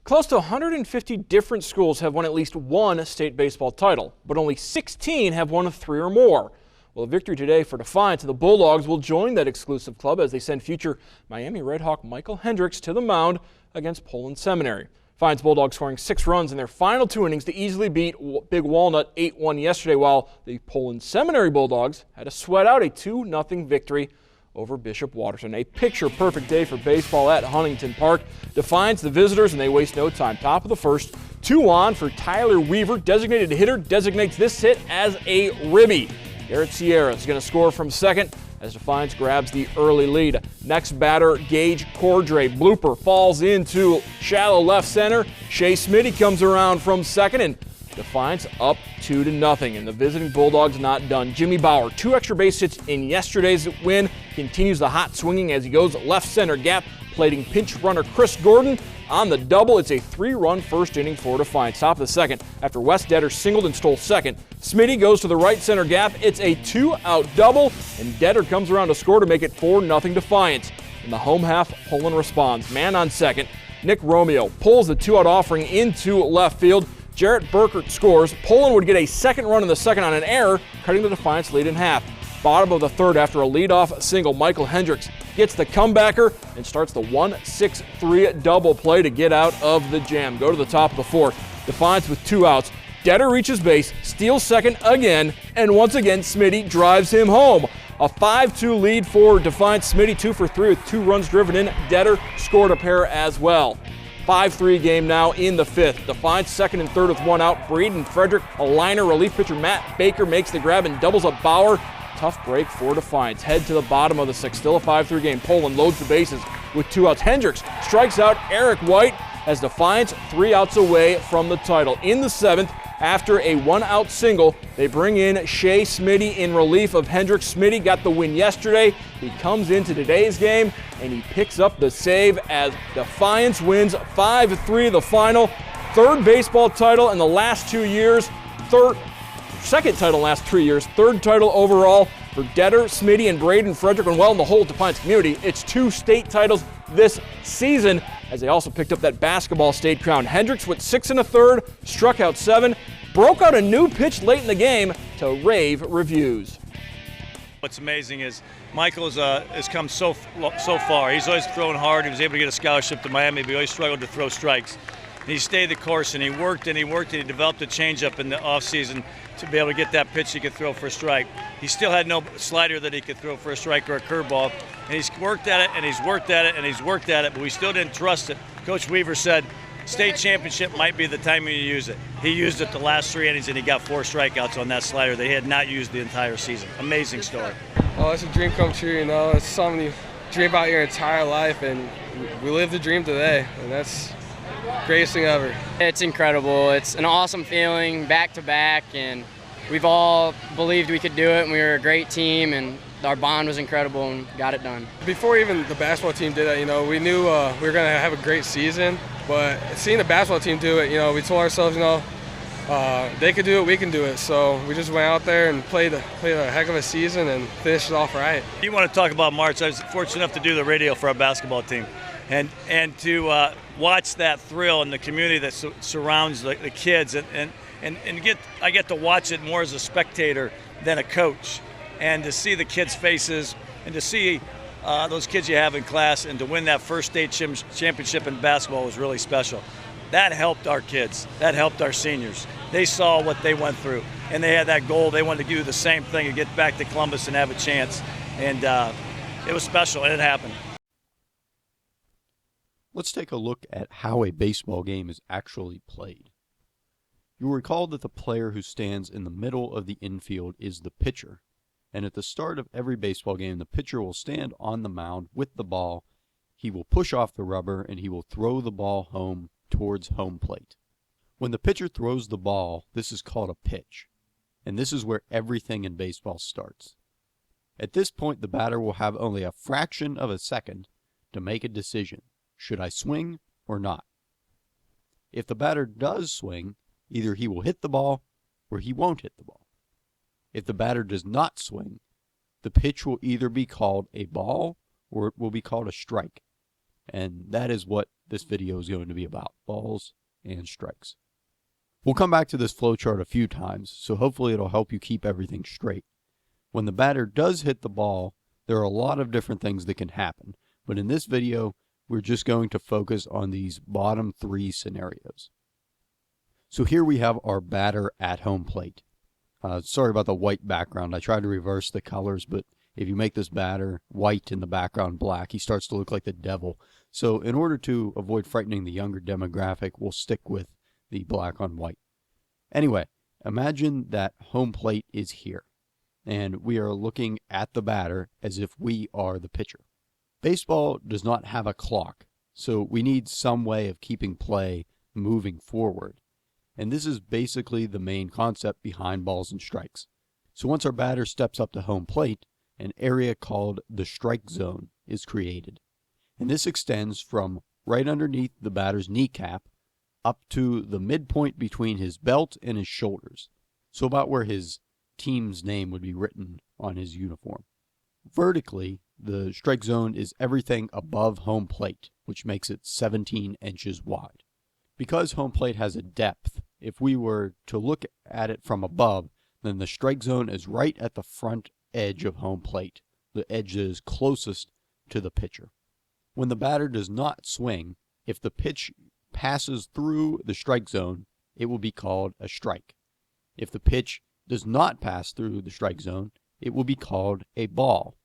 Close to 150 different schools have won at least one state baseball title, but only 16 have won 3 or more. Well, a victory today for Defiance, and the Bulldogs will join that exclusive club as they send future Miami Redhawk Michael Hendricks to the mound against Poland Seminary. Defiance Bulldogs scoring 6 runs in their final 2 innings to easily beat Big Walnut 8-1 yesterday, while the Poland Seminary Bulldogs had to sweat out a 2-0 victory over Bishop Watterson. A picture-perfect day for baseball at Huntington Park. Defiance the visitors, and they waste no time. Top of the first, 2 on for Tyler Weaver. Designated hitter designates this hit as a ribby. Garrett Sierra is going to score from second as Defiance grabs the early lead. Next batter, Gage Cordray. Blooper falls into shallow left center. Shea Smitty comes around from second, and Defiance up 2-0, and the visiting Bulldogs not done. Jimmy Bauer, 2 extra base hits in yesterday's win, continues the hot swinging as he goes left center gap, plating pinch runner Chris Gordon on the double. It's a 3-run first inning for Defiance. Top of the second, after Wes Detter singled and stole second, Smitty goes to the right center gap. It's a 2-out double, and Detter comes around to score to make it 4-0 Defiance. In the home half, Poland responds. Man on second, Nick Romeo pulls the 2-out offering into left field. Jarrett Burkert scores. Poland would get a second run in the second on an error, cutting the Defiance lead in half. Bottom of the third, after a leadoff single, Michael Hendricks gets the comebacker and starts the 1-6-3 double play to get out of the jam. Go to the top of the fourth. Defiance with 2 outs. Detter reaches base, steals second again, and once again Smitty drives him home. A 5-2 lead for Defiance. Smitty 2 for 3 with 2 runs driven in. Detter scored a pair as well. 5-3 game now in the 5th. Defiance second and third with 1 out. Braden Frederick, a liner. Relief pitcher Matt Baker makes the grab and doubles up Bauer. Tough break for Defiance. Head to the bottom of the 6th. Still a 5-3 game. Poland loads the bases with 2 outs. Hendricks strikes out Eric White as Defiance 3 outs away from the title. In the 7th, after a 1-out single, they bring in Shea Smitty in relief of Hendricks. Smitty got the win yesterday. He comes into today's game, and he picks up the save as Defiance wins 5-3 the final. 3rd baseball title in the last 2 years. 2nd title in the last 3 years. 3rd title overall for Detter, Smitty, and Braden Frederick. And well, in the whole Defiance community, it's 2 state titles this season, as they also picked up that basketball state crown. Hendricks with 6 1/3, struck out 7, broke out a new pitch late in the game to rave reviews. What's amazing is Michael has come so far. He's always thrown hard. He was able to get a scholarship to Miami, but he always struggled to throw strikes. And he stayed the course, and he worked and he worked, and he developed a changeup in the offseason to be able to get that pitch he could throw for a strike. He still had no slider that he could throw for a strike or a curveball, and he's worked at it, and he's worked at it, and he's worked at it, but we still didn't trust it. Coach Weaver said state championship might be the time you use it. He used it the last 3 innings, and he got 4 strikeouts on that slider that he had not used the entire season. Amazing story. Oh, it's a dream come true, you know. It's something you dream about your entire life, and we live the dream today, and that's the greatest thing ever. It's incredible. It's an awesome feeling, back-to-back, and we've all believed we could do it, and we were a great team, and our bond was incredible, and got it done. Before even the basketball team did that, you know, we knew we were going to have a great season, but seeing the basketball team do it, you know, we told ourselves, you know, they could do it, we can do it. So we just went out there and played a heck of a season and finished it off right. You want to talk about March? I was fortunate enough to do the radio for our basketball team, and to watch that thrill and the community that surrounds the kids, and I get to watch it more as a spectator than a coach, and to see the kids' faces and to see those kids you have in class, and to win that first state championship in basketball was really special. That helped our kids. That helped our seniors. They saw what they went through, and they had that goal. They wanted to do the same thing and get back to Columbus and have a chance, and it was special, and it happened. Let's take a look at how a baseball game is actually played. You'll recall that the player who stands in the middle of the infield is the pitcher, and at the start of every baseball game, the pitcher will stand on the mound with the ball. He will push off the rubber, and he will throw the ball home towards home plate. When the pitcher throws the ball, this is called a pitch, and this is where everything in baseball starts. At this point, the batter will have only a fraction of a second to make a decision. Should I swing or not? If the batter does swing, either he will hit the ball or he won't hit the ball. If the batter does not swing, the pitch will either be called a ball or it will be called a strike. And that is what this video is going to be about, balls and strikes. We'll come back to this flowchart a few times, so hopefully it'll help you keep everything straight. When the batter does hit the ball, there are a lot of different things that can happen, but in this video, we're just going to focus on these bottom 3 scenarios. So here we have our batter at home plate. Sorry about the white background. I tried to reverse the colors, but if you make this batter white and the background black, he starts to look like the devil. So in order to avoid frightening the younger demographic, we'll stick with the black on white. Anyway, imagine that home plate is here, and we are looking at the batter as if we are the pitcher. Baseball does not have a clock, so we need some way of keeping play moving forward. And this is basically the main concept behind balls and strikes. So once our batter steps up to home plate, an area called the strike zone is created. And this extends from right underneath the batter's kneecap up to the midpoint between his belt and his shoulders. So about where his team's name would be written on his uniform. Vertically, the strike zone is everything above home plate, which makes it 17 inches wide. Because home plate has a depth, if we were to look at it from above, then the strike zone is right at the front edge of home plate, the edge that is closest to the pitcher. When the batter does not swing, if the pitch passes through the strike zone, it will be called a strike. If the pitch does not pass through the strike zone, it will be called a ball.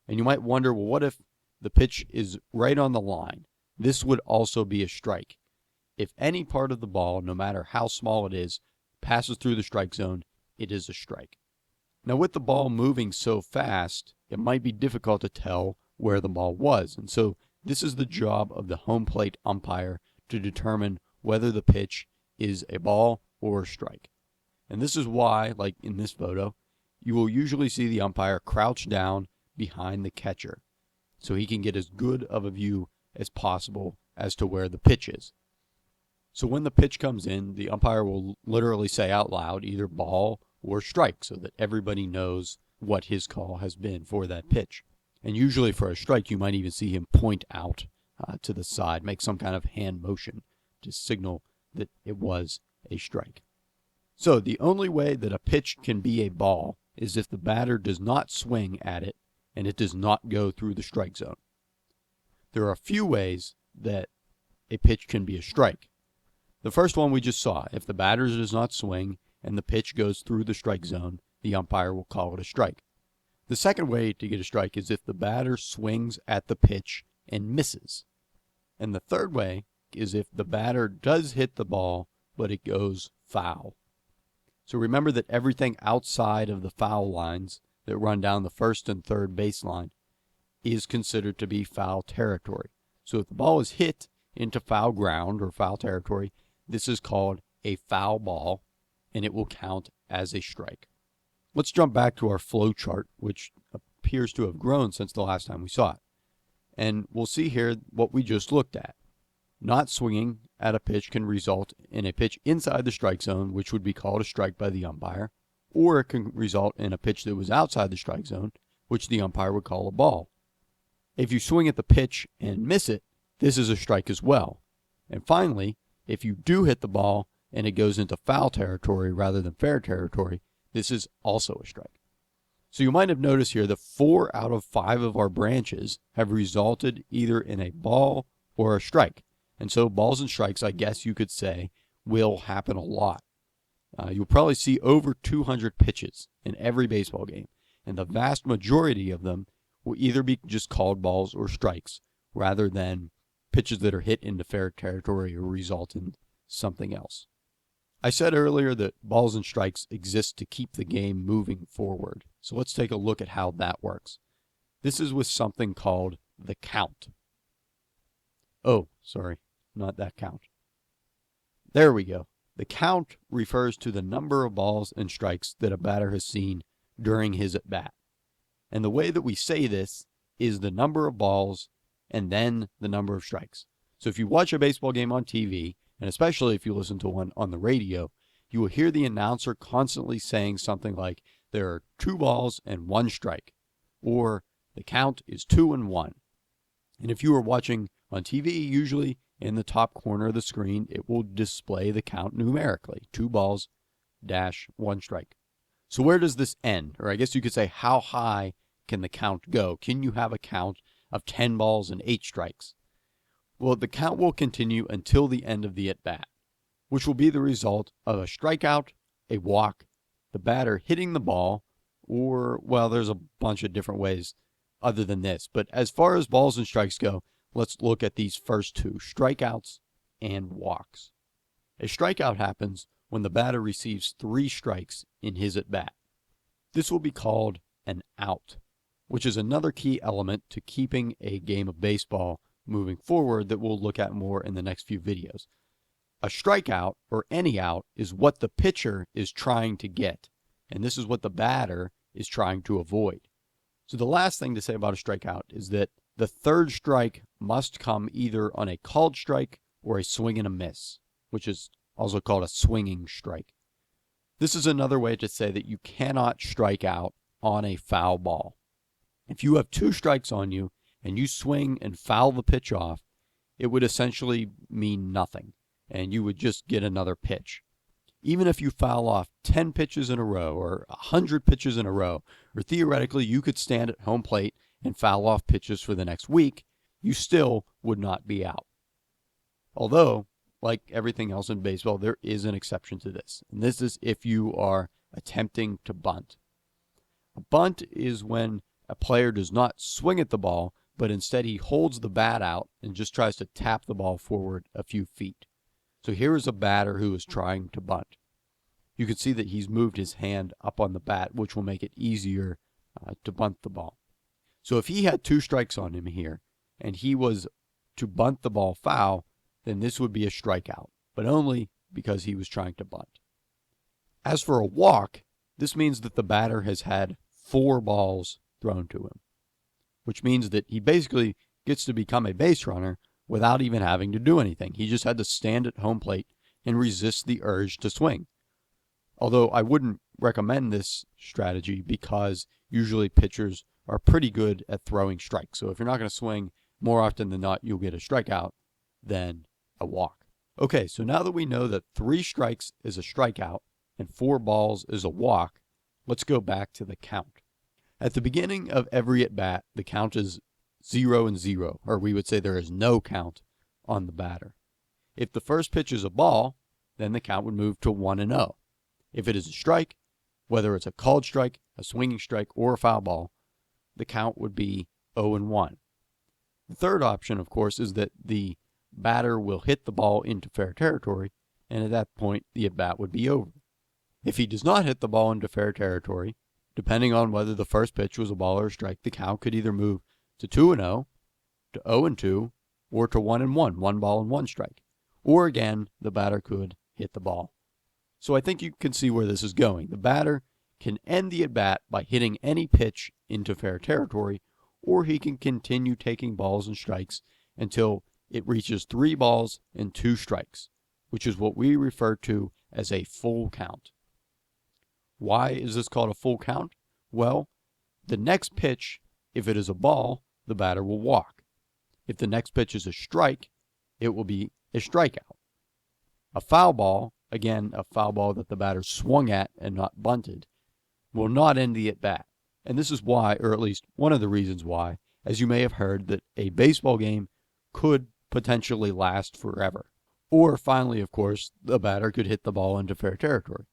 And you might wonder, well, what if the pitch is right on the line? This would also be a strike. If any part of the ball, no matter how small it is, passes through the strike zone, it is a strike. Now, with the ball moving so fast, it might be difficult to tell where the ball was. And so this is the job of the home plate umpire to determine whether the pitch is a ball or a strike. And this is why, like in this photo, you will usually see the umpire crouch down behind the catcher so he can get as good of a view as possible as to where the pitch is. So when the pitch comes in, the umpire will literally say out loud either ball or strike so that everybody knows what his call has been for that pitch. And usually for a strike, you might even see him point out to the side, make some kind of hand motion to signal that it was a strike. So the only way that a pitch can be a ball is if the batter does not swing at it and it does not go through the strike zone. There are a few ways that a pitch can be a strike. The first one we just saw, if the batter does not swing and the pitch goes through the strike zone, the umpire will call it a strike. The second way to get a strike is if the batter swings at the pitch and misses. And the third way is if the batter does hit the ball, but it goes foul. So remember that everything outside of the foul lines that run down the first and third baseline is considered to be foul territory. So if the ball is hit into foul ground or foul territory, this is called a foul ball, and it will count as a strike. Let's jump back to our flow chart, which appears to have grown since the last time we saw it. And we'll see here what we just looked at. Not swinging at a pitch can result in a pitch inside the strike zone, which would be called a strike by the umpire, or it can result in a pitch that was outside the strike zone, which the umpire would call a ball. If you swing at the pitch and miss it, this is a strike as well. And finally, if you do hit the ball and it goes into foul territory rather than fair territory, this is also a strike. So you might have noticed here that 4 out of 5 of our branches have resulted either in a ball or a strike. And so balls and strikes, I guess you could say, will happen a lot. You'll probably see over 200 pitches in every baseball game, and the vast majority of them will either be just called balls or strikes, rather than pitches that are hit into fair territory or result in something else. I said earlier that balls and strikes exist to keep the game moving forward. So let's take a look at how that works. This is with something called the count. Oh, sorry, not that count. There we go. The count refers to the number of balls and strikes that a batter has seen during his at-bat. And the way that we say this is the number of balls and then the number of strikes. So if you watch a baseball game on TV, and especially if you listen to one on the radio, you will hear the announcer constantly saying something like, there are 2 balls and 1 strike, or the count is 2-1. And if you were watching On TV, usually in the top corner of the screen, it will display the count numerically, 2 balls, dash, 1 strike. So where does this end? Or I guess you could say, how high can the count go? Can you have a count of 10 balls and 8 strikes? Well, the count will continue until the end of the at-bat, which will be the result of a strikeout, a walk, the batter hitting the ball, or, well, there's a bunch of different ways other than this. But as far as balls and strikes go, let's look at these first 2, strikeouts and walks. A strikeout happens when the batter receives 3 strikes in his at-bat. This will be called an out, which is another key element to keeping a game of baseball moving forward that we'll look at more in the next few videos. A strikeout, or any out, is what the pitcher is trying to get, and this is what the batter is trying to avoid. So the last thing to say about a strikeout is that the 3rd strike must come either on a called strike or a swing and a miss, which is also called a swinging strike. This is another way to say that you cannot strike out on a foul ball. If you have 2 strikes on you and you swing and foul the pitch off, it would essentially mean nothing, and you would just get another pitch. Even if you foul off 10 pitches in a row or 100 pitches in a row, or theoretically you could stand at home plate and foul off pitches for the next week, you still would not be out. Although, like everything else in baseball, there is an exception to this, and this is if you are attempting to bunt. A bunt is when a player does not swing at the ball, but instead he holds the bat out and just tries to tap the ball forward a few feet. So here is a batter who is trying to bunt. You can see that he's moved his hand up on the bat, which will make it easier to bunt the ball. So if he had 2 strikes on him here, and he was to bunt the ball foul, then this would be a strikeout, but only because he was trying to bunt. As for a walk, this means that the batter has had 4 balls thrown to him, which means that he basically gets to become a base runner without even having to do anything. He just had to stand at home plate and resist the urge to swing. Although I wouldn't recommend this strategy because usually pitchers are pretty good at throwing strikes. So if you're not going to swing, more often than not, you'll get a strikeout than a walk. Okay, so now that we know that 3 strikes is a strikeout and 4 balls is a walk, let's go back to the count. At the beginning of every at-bat, the count is 0-0, or we would say there is no count on the batter. If the first pitch is a ball, then the count would move to 1-0. If it is a strike, whether it's a called strike, a swinging strike, or a foul ball, the count would be 0-1. The third option, of course, is that the batter will hit the ball into fair territory, and at that point, the at-bat would be over. If he does not hit the ball into fair territory, depending on whether the first pitch was a ball or a strike, the count could either move to 2-0, to 0-2, or to 1-1, 1 ball and 1 strike. Or again, the batter could hit the ball. So I think you can see where this is going. The batter can end the at-bat by hitting any pitch into fair territory, or he can continue taking balls and strikes until it reaches 3 balls and 2 strikes, which is what we refer to as a full count. Why is this called a full count? Well, the next pitch, if it is a ball, the batter will walk. If the next pitch is a strike, it will be a strikeout. A foul ball, again, a foul ball that the batter swung at and not bunted, will not end the at-bat. And this is why, or at least one of the reasons why, as you may have heard, that a baseball game could potentially last forever. Or finally, of course, the batter could hit the ball into fair territory.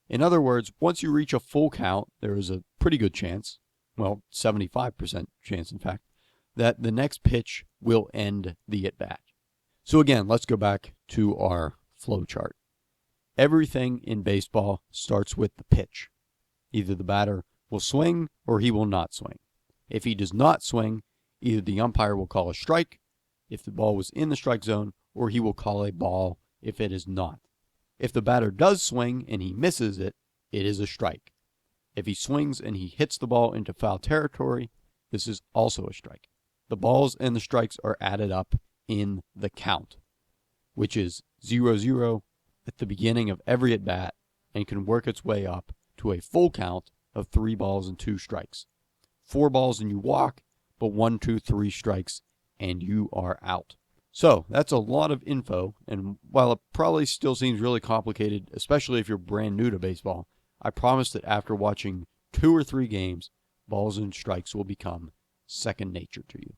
In other words, once you reach a full count, there is a pretty good chance, well, 75% chance in fact, that the next pitch will end the at-bat. So again, let's go back to our flow chart. Everything in baseball starts with the pitch. Either the batter will swing or he will not swing. If he does not swing, either the umpire will call a strike if the ball was in the strike zone, or he will call a ball if it is not. If the batter does swing and he misses it, it is a strike. If he swings and he hits the ball into foul territory, this is also a strike. The balls and the strikes are added up in the count, which is 0-0 at the beginning of every at-bat and can work its way up to a full count of 3 balls and 2 strikes. 4 balls and you walk, but 1, 2, 3 strikes and you are out. So that's a lot of info, and while it probably still seems really complicated, especially if you're brand new to baseball, I promise that after watching 2 or 3 games, balls and strikes will become second nature to you.